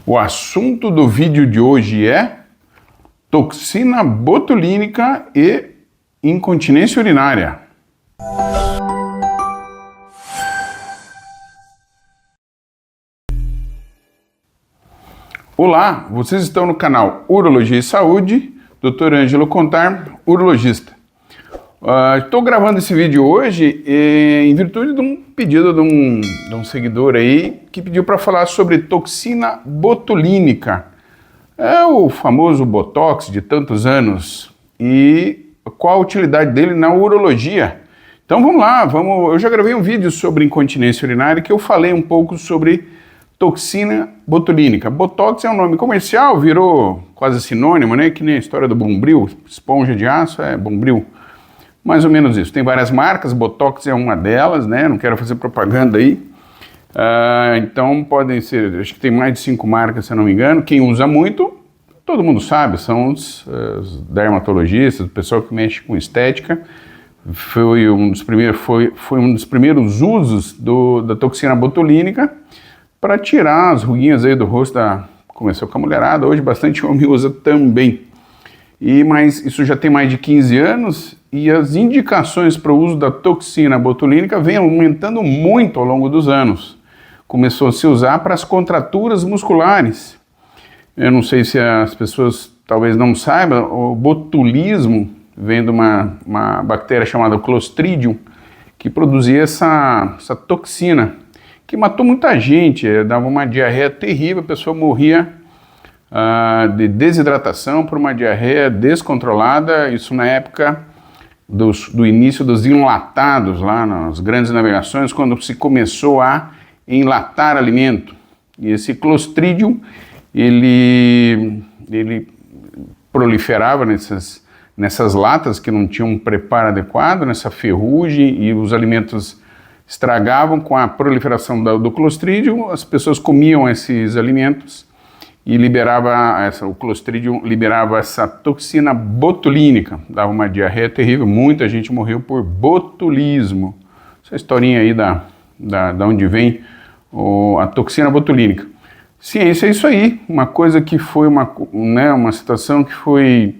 O assunto do vídeo de hoje é toxina botulínica e incontinência urinária. Olá, vocês estão no canal Urologia e Saúde, Dr. Ângelo Contar, urologista. Estou gravando esse vídeo hoje em virtude de um pedido de um seguidor aí que pediu para falar sobre toxina botulínica. É o famoso Botox de tantos anos e qual a utilidade dele na urologia. Então vamos lá, eu já gravei um vídeo sobre incontinência urinária que eu falei um pouco sobre toxina botulínica. Botox é um nome comercial, virou quase sinônimo, né? Que nem a história do Bombril, esponja de aço é Bombril. Mais ou menos isso. Tem várias marcas, Botox é uma delas, né? Não quero fazer propaganda aí. Então podem ser, acho que tem mais de 5 marcas, se eu não me engano. Quem usa muito, todo mundo sabe, são os dermatologistas, o pessoal que mexe com estética. Foi um dos primeiros usos da toxina botulínica para tirar as ruguinhas aí do rosto começou com a mulherada, hoje bastante homem usa também. Mas isso já tem mais de 15 anos e as indicações para o uso da toxina botulínica vêm aumentando muito ao longo dos anos. Começou a se usar para as contraturas musculares. Eu não sei se as pessoas talvez não saibam, o botulismo vem de uma bactéria chamada Clostridium, que produzia essa toxina, que matou muita gente, dava uma diarreia terrível, a pessoa morria de desidratação por uma diarreia descontrolada, isso na época do início dos enlatados, lá nas grandes navegações, quando se começou a enlatar alimento. E esse Clostridium, ele proliferava nessas latas que não tinham um preparo adequado, nessa ferrugem, e os alimentos estragavam com a proliferação do Clostridium, as pessoas comiam esses alimentos e o Clostridium liberava essa toxina botulínica, dava uma diarreia terrível, muita gente morreu por botulismo. Essa historinha aí da onde vem a toxina botulínica. Ciência é isso aí, uma coisa que foi uma situação que foi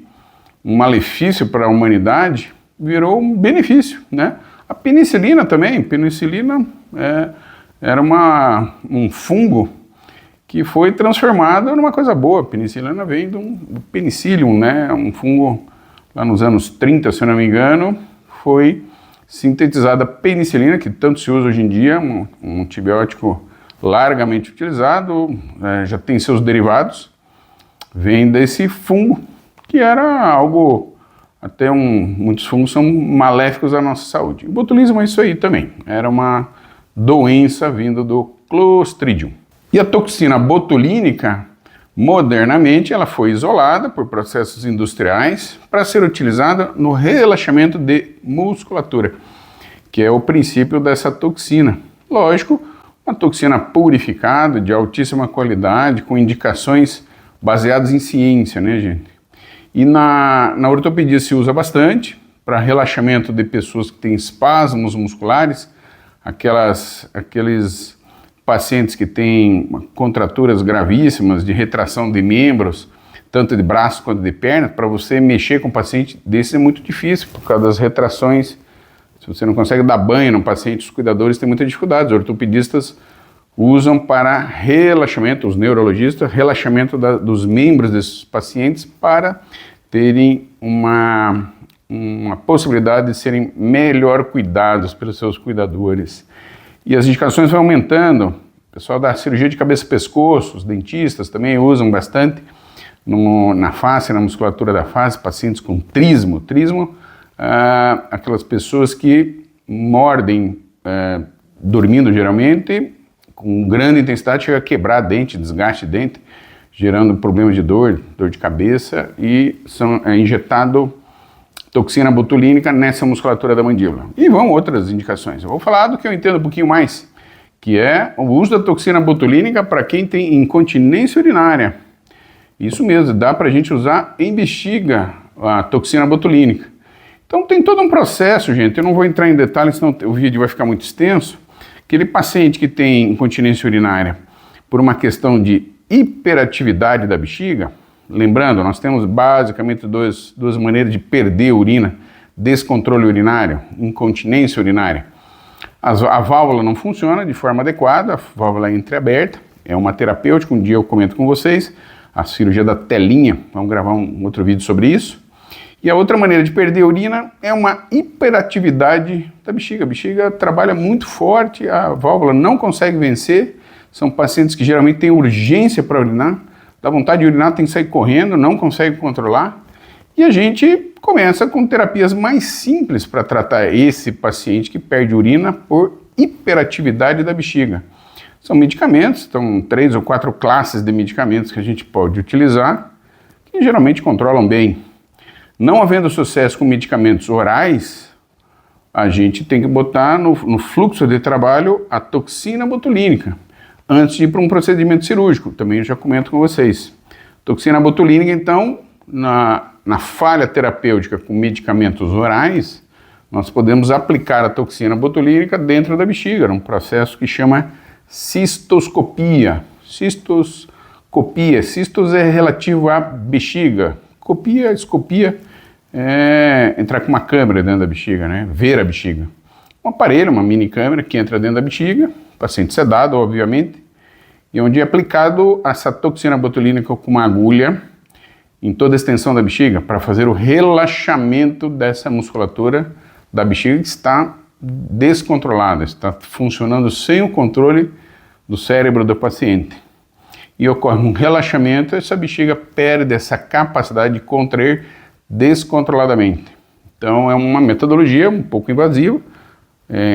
um malefício para a humanidade, virou um benefício, né? A penicilina também, era um fungo que foi transformado numa coisa boa. A penicilina vem do penicillium, né? Um fungo lá nos anos 30, se eu não me engano, foi sintetizada a penicilina, que tanto se usa hoje em dia, um antibiótico largamente utilizado, já tem seus derivados, vem desse fungo, que era algo, muitos fungos são maléficos à nossa saúde. O botulismo é isso aí também, era uma doença vinda do Clostridium. E a toxina botulínica, modernamente, ela foi isolada por processos industriais para ser utilizada no relaxamento de musculatura, que é o princípio dessa toxina. Lógico, uma toxina purificada, de altíssima qualidade, com indicações baseadas em ciência, né, gente? E na ortopedia se usa bastante para relaxamento de pessoas que têm espasmos musculares, aqueles pacientes que têm contraturas gravíssimas de retração de membros, tanto de braços quanto de pernas. Para você mexer com um paciente desse é muito difícil, por causa das retrações. Se você não consegue dar banho no paciente, os cuidadores têm muita dificuldade. Os ortopedistas usam para relaxamento, os neurologistas, relaxamento dos membros desses pacientes para terem uma possibilidade de serem melhor cuidados pelos seus cuidadores. E as indicações vão aumentando. O pessoal da cirurgia de cabeça e pescoço, os dentistas também usam bastante na face, na musculatura da face, pacientes com trismo. Trismo, aquelas pessoas que mordem dormindo geralmente, com grande intensidade, chega a quebrar dente, desgaste de dente, gerando problemas de dor de cabeça, e é injetado toxina botulínica nessa musculatura da mandíbula. E vão outras indicações. Eu vou falar do que eu entendo um pouquinho mais, que é o uso da toxina botulínica para quem tem incontinência urinária. Isso mesmo, dá para a gente usar em bexiga a toxina botulínica. Então tem todo um processo, gente, eu não vou entrar em detalhes, senão o vídeo vai ficar muito extenso. Aquele paciente que tem incontinência urinária por uma questão de hiperatividade da bexiga, lembrando, nós temos basicamente duas maneiras de perder urina: descontrole urinário, incontinência urinária. A válvula não funciona de forma adequada, a válvula é entreaberta, é uma terapêutica, um dia eu comento com vocês, a cirurgia da telinha, vamos gravar um outro vídeo sobre isso. E a outra maneira de perder urina é uma hiperatividade da bexiga. A bexiga trabalha muito forte, a válvula não consegue vencer, são pacientes que geralmente têm urgência para urinar, dá vontade de urinar, tem que sair correndo, não consegue controlar. E a gente começa com terapias mais simples para tratar esse paciente que perde urina por hiperatividade da bexiga. São medicamentos, são 3 ou 4 classes de medicamentos que a gente pode utilizar, que geralmente controlam bem. Não havendo sucesso com medicamentos orais, a gente tem que botar no fluxo de trabalho a toxina botulínica, antes de ir para um procedimento cirúrgico, também eu já comento com vocês. Toxina botulínica, então, na falha terapêutica com medicamentos orais, nós podemos aplicar a toxina botulínica dentro da bexiga, num processo que chama cistoscopia. Cistos é relativo à bexiga. Escopia é entrar com uma câmera dentro da bexiga, né? Ver a bexiga. Um aparelho, uma mini câmera que entra dentro da bexiga, paciente sedado, obviamente, e onde é aplicado essa toxina botulínica com uma agulha em toda a extensão da bexiga para fazer o relaxamento dessa musculatura da bexiga que está descontrolada, está funcionando sem o controle do cérebro do paciente. E ocorre um relaxamento, essa bexiga perde essa capacidade de contrair descontroladamente. Então é uma metodologia um pouco invasiva,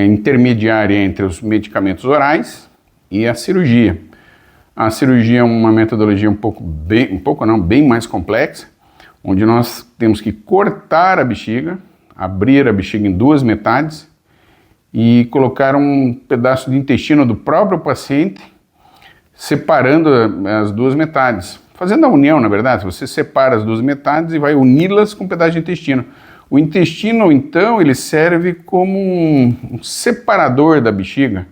intermediária entre os medicamentos orais e a cirurgia. A cirurgia é uma metodologia bem mais complexa, onde nós temos que cortar a bexiga, abrir a bexiga em 2 metades e colocar um pedaço de intestino do próprio paciente, separando as 2 metades, fazendo a união, na verdade. Você separa as 2 metades e vai uni-las com um pedaço de intestino. O intestino, então, ele serve como um separador da bexiga,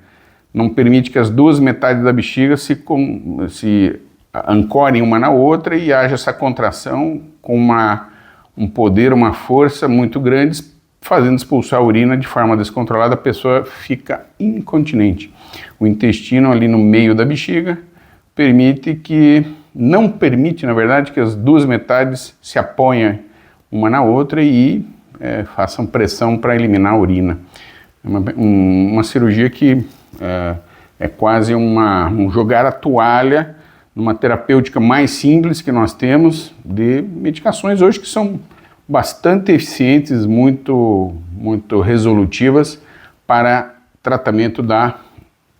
não permite que as 2 metades da bexiga se ancorem uma na outra e haja essa contração com um poder, uma força muito grande, fazendo expulsar a urina de forma descontrolada, a pessoa fica incontinente. O intestino ali no meio da bexiga não permite, na verdade, que as 2 metades se apoiem uma na outra e façam pressão para eliminar a urina. É uma cirurgia que é quase um jogar a toalha numa terapêutica mais simples que nós temos de medicações hoje que são bastante eficientes, muito resolutivas para tratamento da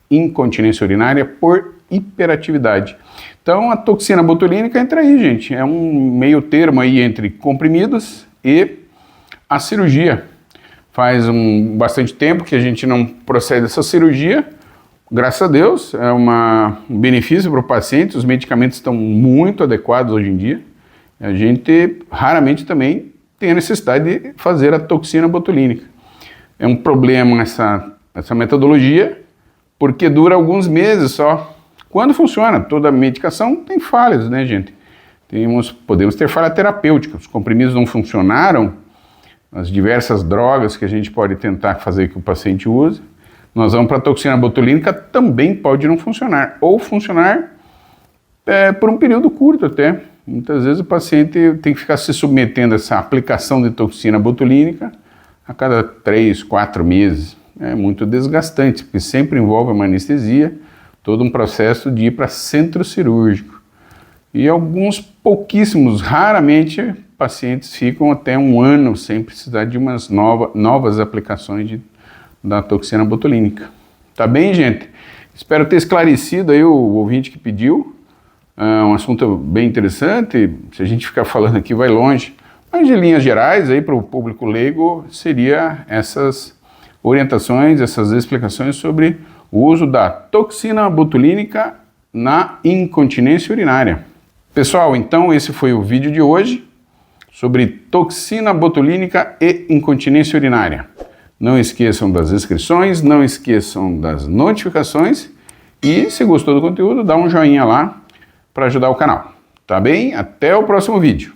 incontinência urinária por hiperatividade. Então a toxina botulínica entra aí, gente, é um meio termo aí entre comprimidos e a cirurgia. Faz bastante tempo que a gente não procede essa cirurgia, graças a Deus, é um benefício para o paciente, os medicamentos estão muito adequados hoje em dia, a gente raramente também tem a necessidade de fazer a toxina botulínica. É um problema essa metodologia, porque dura alguns meses só. Quando funciona, toda medicação tem falhas, né, gente? Podemos ter falha terapêutica, os comprimidos não funcionaram, as diversas drogas que a gente pode tentar fazer que o paciente use, nós vamos para a toxina botulínica, também pode não funcionar, ou funcionar por um período curto até. Muitas vezes o paciente tem que ficar se submetendo a essa aplicação de toxina botulínica a cada 3, 4 meses. É muito desgastante, porque sempre envolve uma anestesia, todo um processo de ir para centro cirúrgico. E alguns pouquíssimos, raramente, pacientes ficam até 1 ano sem precisar de umas novas aplicações da toxina botulínica. Tá bem, gente? Espero ter esclarecido aí o ouvinte que pediu. É um assunto bem interessante, se a gente ficar falando aqui vai longe, mas de linhas gerais aí para o público leigo seria essas orientações, essas explicações sobre o uso da toxina botulínica na incontinência urinária. Pessoal, então esse foi o vídeo de hoje sobre toxina botulínica e incontinência urinária. Não esqueçam das inscrições, não esqueçam das notificações e se gostou do conteúdo, dá um joinha lá. para ajudar o canal. Tá bem? Até o próximo vídeo.